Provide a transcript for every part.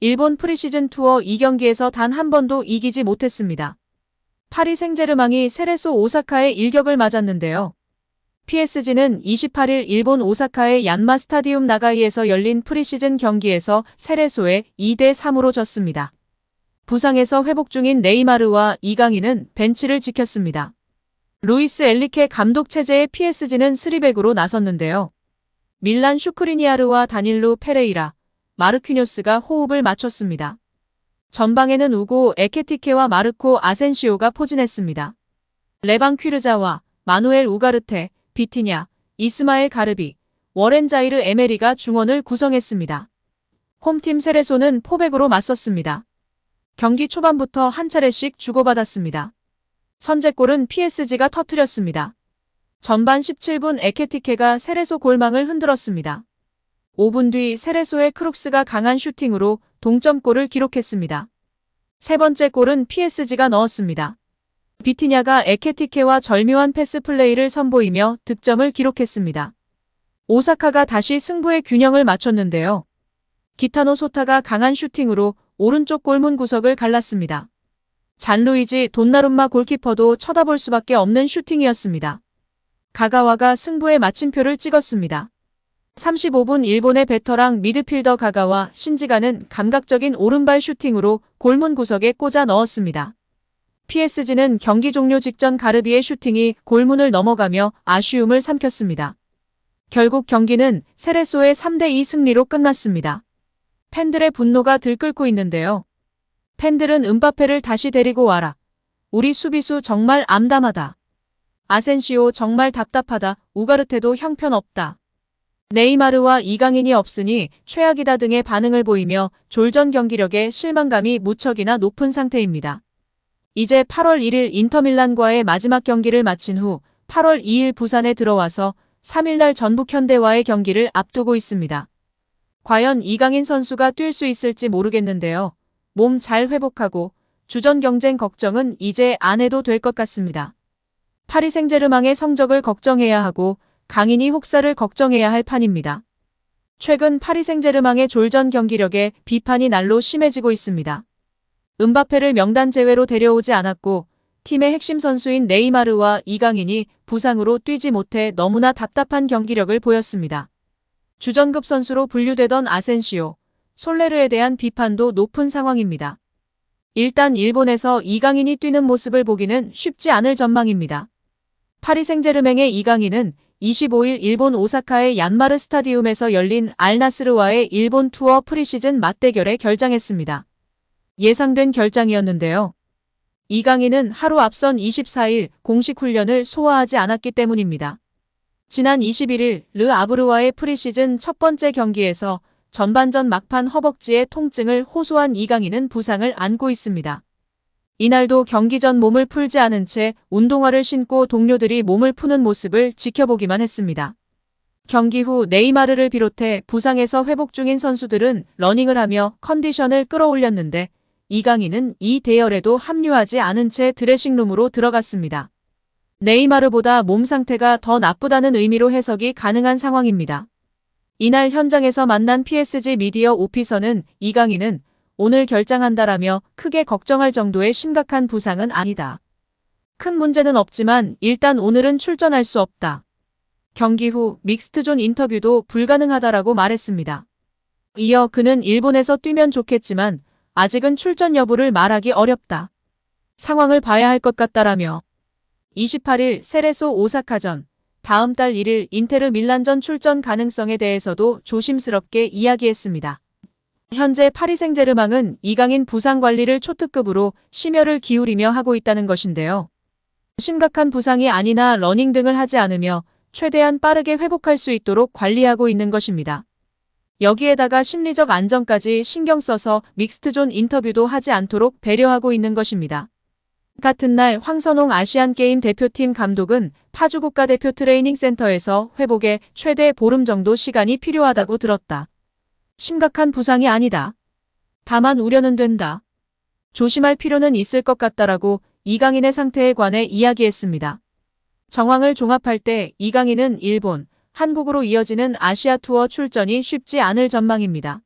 일본 프리시즌 투어 2경기에서 단 한 번도 이기지 못했습니다. 파리 생제르맹이 세레소 오사카에 일격을 맞았는데요. PSG는 28일 일본 오사카의 얀마 스타디움 나가이에서 열린 프리시즌 경기에서 세레소에 2대3으로 졌습니다. 부상에서 회복 중인 네이마르와 이강인은 벤치를 지켰습니다. 루이스 엘리케 감독 체제의 PSG는 3백으로 나섰는데요. 밀란 슈크리니아르와 다닐루 페레이라, 마르퀴뇨스가 호흡을 맞췄습니다. 전방에는 우고 에케티케와 마르코 아센시오가 포진했습니다. 레방 퀴르자와 마누엘 우가르테, 비티냐, 이스마엘 가르비, 워렌 자이르 에메리가 중원을 구성했습니다. 홈팀 세레소는 포백으로 맞섰습니다. 경기 초반부터 한 차례씩 주고받았습니다. 선제골은 PSG가 터뜨렸습니다. 전반 17분 에케티케가 세레소 골망을 흔들었습니다. 5분 뒤 세레소의 크룩스가 강한 슈팅으로 동점골을 기록했습니다. 세 번째 골은 PSG가 넣었습니다. 비티냐가 에케티케와 절묘한 패스 플레이를 선보이며 득점을 기록했습니다. 오사카가 다시 승부의 균형을 맞췄는데요. 기타노 소타가 강한 슈팅으로 오른쪽 골문 구석을 갈랐습니다. 잔루이지 돈나룸마 골키퍼도 쳐다볼 수밖에 없는 슈팅이었습니다. 가가와가 승부의 마침표를 찍었습니다. 35분 일본의 베터랑 미드필더 가가와 신지가는 감각적인 오른발 슈팅으로 골문 구석에 꽂아 넣었습니다. PSG는 경기 종료 직전 가르비의 슈팅이 골문을 넘어가며 아쉬움을 삼켰습니다. 결국 경기는 세레소의 3대2 승리로 끝났습니다. 팬들의 분노가 들끓고 있는데요. 팬들은 음바페를 다시 데리고 와라. 우리 수비수 정말 암담하다. 아센시오 정말 답답하다. 우가르테도 형편없다. 네이마르와 이강인이 없으니 최악이다 등의 반응을 보이며 졸전 경기력에 실망감이 무척이나 높은 상태입니다. 이제 8월 1일 인터밀란과의 마지막 경기를 마친 후 8월 2일 부산에 들어와서 3일날 전북 현대와의 경기를 앞두고 있습니다. 과연 이강인 선수가 뛸 수 있을지 모르겠는데요. 몸 잘 회복하고 주전 경쟁 걱정은 이제 안 해도 될 것 같습니다. 파리 생제르맹의 성적을 걱정해야 하고 강인이 혹사를 걱정해야 할 판입니다. 최근 파리 생제르맹의 졸전 경기력에 비판이 날로 심해지고 있습니다. 음바페를 명단 제외로 데려오지 않았고 팀의 핵심 선수인 네이마르와 이강인이 부상으로 뛰지 못해 너무나 답답한 경기력을 보였습니다. 주전급 선수로 분류되던 아센시오, 솔레르에 대한 비판도 높은 상황입니다. 일단 일본에서 이강인이 뛰는 모습을 보기는 쉽지 않을 전망입니다. 파리 생제르맹의 이강인은 25일 일본 오사카의 얀마르 스타디움에서 열린 알나스르와의 일본 투어 프리시즌 맞대결에 결장했습니다. 예상된 결장이었는데요. 이강인은 하루 앞선 24일 공식 훈련을 소화하지 않았기 때문입니다. 지난 21일 르 아브르와의 프리시즌 첫 번째 경기에서 전반전 막판 허벅지의 통증을 호소한 이강인은 부상을 안고 있습니다. 이날도 경기 전 몸을 풀지 않은 채 운동화를 신고 동료들이 몸을 푸는 모습을 지켜보기만 했습니다. 경기 후 네이마르를 비롯해 부상에서 회복 중인 선수들은 러닝을 하며 컨디션을 끌어올렸는데 이강인은 이 대열에도 합류하지 않은 채 드레싱룸으로 들어갔습니다. 네이마르보다 몸 상태가 더 나쁘다는 의미로 해석이 가능한 상황입니다. 이날 현장에서 만난 PSG 미디어 오피서는 이강인은 오늘 결장한다라며 크게 걱정할 정도의 심각한 부상은 아니다. 큰 문제는 없지만 일단 오늘은 출전할 수 없다. 경기 후 믹스트존 인터뷰도 불가능하다라고 말했습니다. 이어 그는 일본에서 뛰면 좋겠지만 아직은 출전 여부를 말하기 어렵다. 상황을 봐야 할 것 같다라며 28일 세레소 오사카전, 다음 달 1일 인테르 밀란전 출전 가능성에 대해서도 조심스럽게 이야기했습니다. 현재 파리 생제르맹은 이강인 부상 관리를 초특급으로 심혈을 기울이며 하고 있다는 것인데요. 심각한 부상이 아니나 러닝 등을 하지 않으며 최대한 빠르게 회복할 수 있도록 관리하고 있는 것입니다. 여기에다가 심리적 안정까지 신경 써서 믹스트존 인터뷰도 하지 않도록 배려하고 있는 것입니다. 같은 날 황선홍 아시안게임 대표팀 감독은 파주 국가대표 트레이닝센터에서 회복에 최대 보름 정도 시간이 필요하다고 들었다. 심각한 부상이 아니다. 다만 우려는 된다. 조심할 필요는 있을 것 같다라고 이강인의 상태에 관해 이야기했습니다. 정황을 종합할 때 이강인은 일본, 한국으로 이어지는 아시아 투어 출전이 쉽지 않을 전망입니다.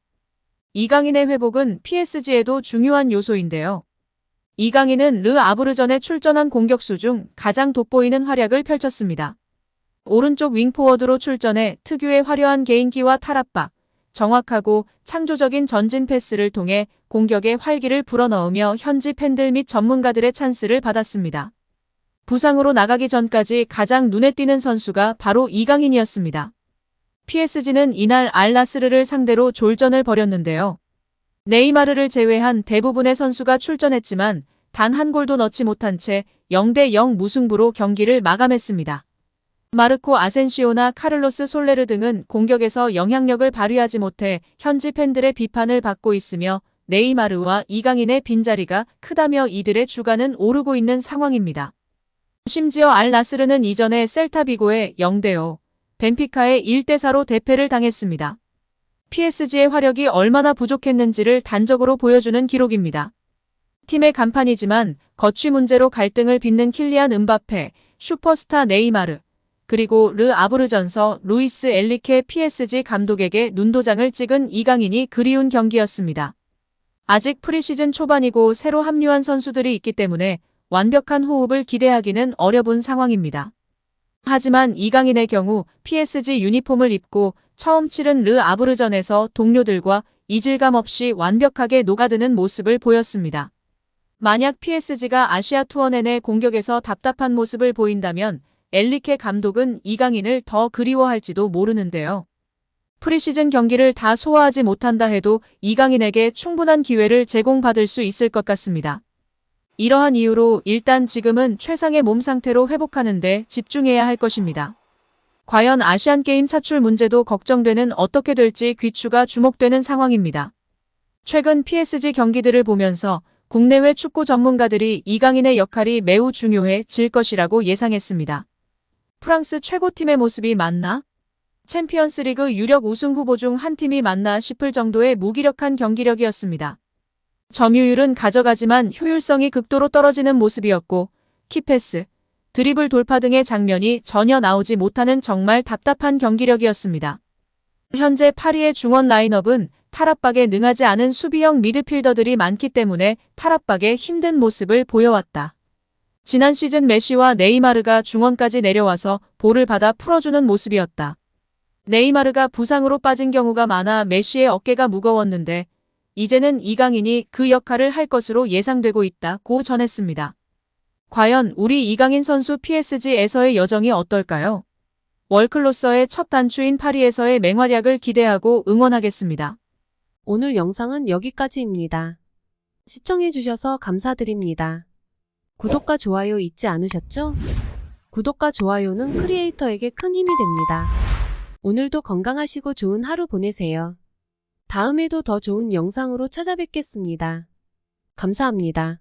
이강인의 회복은 PSG에도 중요한 요소인데요. 이강인은 르 아브르전에 출전한 공격수 중 가장 돋보이는 활약을 펼쳤습니다. 오른쪽 윙포워드로 출전해 특유의 화려한 개인기와 탈압박, 정확하고 창조적인 전진 패스를 통해 공격의 활기를 불어넣으며 현지 팬들 및 전문가들의 찬스를 받았습니다. 부상으로 나가기 전까지 가장 눈에 띄는 선수가 바로 이강인이었습니다. PSG는 이날 알나스르를 상대로 졸전을 벌였는데요. 네이마르를 제외한 대부분의 선수가 출전했지만 단 한 골도 넣지 못한 채 0대0 무승부로 경기를 마감했습니다. 마르코 아센시오나 카를로스 솔레르 등은 공격에서 영향력을 발휘하지 못해 현지 팬들의 비판을 받고 있으며 네이마르와 이강인의 빈자리가 크다며 이들의 주가는 오르고 있는 상황입니다. 심지어 알나스르는 이전에 셀타비고에 0대5, 벤피카에 1대4로 대패를 당했습니다. PSG의 화력이 얼마나 부족했는지를 단적으로 보여주는 기록입니다. 팀의 간판이지만 거취 문제로 갈등을 빚는 킬리안 음바페, 슈퍼스타 네이마르, 그리고 르 아브르전서 루이스 엘리케 PSG 감독에게 눈도장을 찍은 이강인이 그리운 경기였습니다. 아직 프리시즌 초반이고 새로 합류한 선수들이 있기 때문에 완벽한 호흡을 기대하기는 어려운 상황입니다. 하지만 이강인의 경우 PSG 유니폼을 입고 처음 치른 르 아브르전에서 동료들과 이질감 없이 완벽하게 녹아드는 모습을 보였습니다. 만약 PSG가 아시아 투어 내내 공격에서 답답한 모습을 보인다면 엘리케 감독은 이강인을 더 그리워할지도 모르는데요. 프리시즌 경기를 다 소화하지 못한다 해도 이강인에게 충분한 기회를 제공받을 수 있을 것 같습니다. 이러한 이유로 일단 지금은 최상의 몸 상태로 회복하는 데 집중해야 할 것입니다. 과연 아시안게임 차출 문제도 걱정되는 어떻게 될지 귀추가 주목되는 상황입니다. 최근 PSG 경기들을 보면서 국내외 축구 전문가들이 이강인의 역할이 매우 중요해질 것이라고 예상했습니다. 프랑스 최고팀의 모습이 맞나? 챔피언스리그 유력 우승 후보 중 한 팀이 맞나 싶을 정도의 무기력한 경기력이었습니다. 점유율은 가져가지만 효율성이 극도로 떨어지는 모습이었고 키패스, 드리블 돌파 등의 장면이 전혀 나오지 못하는 정말 답답한 경기력이었습니다. 현재 파리의 중원 라인업은 탈압박에 능하지 않은 수비형 미드필더들이 많기 때문에 탈압박에 힘든 모습을 보여왔다. 지난 시즌 메시와 네이마르가 중원까지 내려와서 볼을 받아 풀어주는 모습이었다. 네이마르가 부상으로 빠진 경우가 많아 메시의 어깨가 무거웠는데 이제는 이강인이 그 역할을 할 것으로 예상되고 있다고 전했습니다. 과연 우리 이강인 선수 PSG에서의 여정이 어떨까요? 월클로서의 첫 단추인 파리에서의 맹활약을 기대하고 응원하겠습니다. 오늘 영상은 여기까지입니다. 시청해주셔서 감사드립니다. 구독과 좋아요 잊지 않으셨죠? 구독과 좋아요는 크리에이터에게 큰 힘이 됩니다. 오늘도 건강하시고 좋은 하루 보내세요. 다음에도 더 좋은 영상으로 찾아뵙겠습니다. 감사합니다.